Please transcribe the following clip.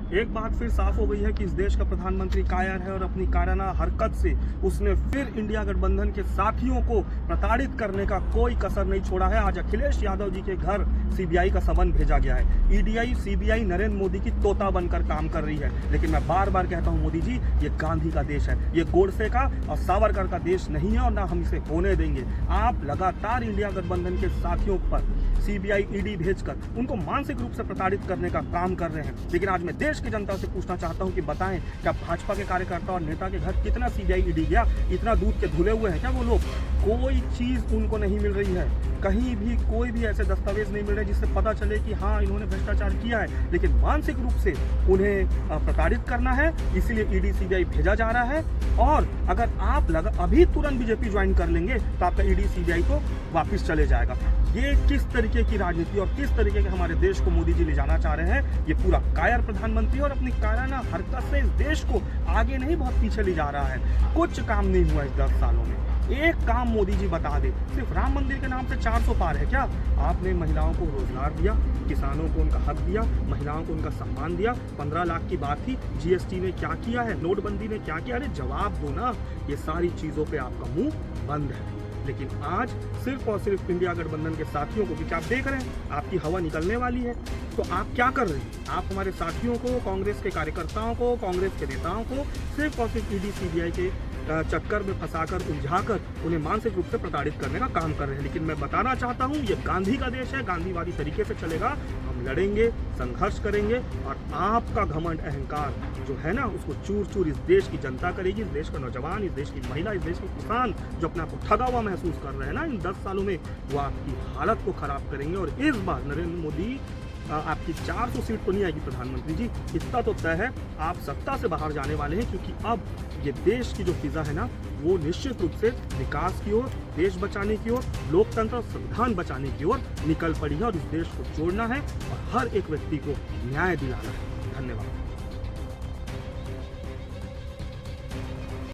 एक बात फिर साफ हो गई है कि इस देश का प्रधानमंत्री कायर है और अपनी कायराना हरकत से उसने फिर इंडिया गठबंधन के साथियों को प्रताड़ित करने का कोई कसर नहीं छोड़ा है। आज अखिलेश यादव जी के घर सीबीआई का समन भेजा गया है। ईडीआई सीबीआई नरेंद्र मोदी की तोता बनकर काम कर रही है। लेकिन मैं बार बार कहता हूं मोदी जी, ये गांधी का देश है, ये गोडसे का और सावरकर का देश नहीं है और ना हम इसे होने देंगे। आप लगातार इंडिया गठबंधन के साथियों पर सीबीआई ईडी भेजकर उनको मानसिक रूप से प्रताड़ित करने का काम कर रहे हैं। लेकिन आज मैं देश की जनता से पूछना चाहता हूं कि बताएं, क्या भाजपा के कार्यकर्ता और नेता के घर कितना सीबीआई ईडी गया? इतना दूध के धुले हुए हैं क्या वो लोग? कोई चीज उनको नहीं मिल रही है, कहीं भी कोई भी ऐसे दस्तावेज नहीं मिल रहे जिससे पता चले कि हाँ इन्होंने भ्रष्टाचार किया है। लेकिन मानसिक रूप से उन्हें प्रताड़ित करना है, इसीलिए ईडी सीबीआई भेजा जा रहा है। और अगर आप अभी तुरंत बीजेपी ज्वाइन कर लेंगे तो आपका ईडी सीबीआई तो वापस चले जाएगा। ये किस तरीके की राजनीति और किस तरीके के हमारे देश को मोदी जी ले जाना चाह रहे हैं? ये पूरा कायर प्रधानमंत्री और अपनी कायराना हरकत से इस देश को आगे नहीं बहुत पीछे ले जा रहा है। कुछ काम नहीं हुआ इस 10 सालों में। एक काम मोदी जी बता दे, सिर्फ राम मंदिर के नाम से 400 पार है क्या? आपने महिलाओं को रोजगार दिया, किसानों को उनका हक दिया, महिलाओं को उनका सम्मान दिया। 15 लाख की बात थी, जीएसटी ने क्या किया है, नोटबंदी ने क्या किया? अरे जवाब दो ना। ये सारी चीजों पे आपका मुंह बंद है। लेकिन आज सिर्फ और सिर्फ इंडिया गठबंधन के साथियों को, क्योंकि आप देख रहे हैं आपकी हवा निकलने वाली है, तो आप क्या कर रहे हैं? आप हमारे साथियों को, कांग्रेस के कार्यकर्ताओं को, कांग्रेस के नेताओं को सिर्फ और सिर्फ ईडी सीबीआई के चक्कर में फंसाकर, उलझाकर उन्हें मानसिक रूप से प्रताड़ित करने का काम कर रहे हैं। लेकिन मैं बताना चाहता हूं, ये गांधी का देश है, गांधीवादी तरीके से चलेगा। हम लड़ेंगे, संघर्ष करेंगे और आपका घमंड, अहंकार जो है ना, उसको चूर चूर इस देश की जनता करेगी। इस देश का नौजवान, इस देश की महिला, इस देश के किसान जो अपने आप को ठगा हुआ महसूस कर रहे हैं ना इन 10 सालों में, वो आपकी हालत को खराब करेंगे। और इस बार नरेंद्र मोदी आपकी 400 सीट तो नहीं आएगी प्रधानमंत्री जी, इतना तो तय है, आप सत्ता से बाहर जाने वाले हैं। क्योंकि अब ये देश की जो फिजा है ना, वो निश्चित रूप से विकास की ओर, देश बचाने की ओर, लोकतंत्र और संविधान बचाने की ओर निकल पड़ी है। और इस देश को जोड़ना है और हर एक व्यक्ति को न्याय दिलाना है। धन्यवाद।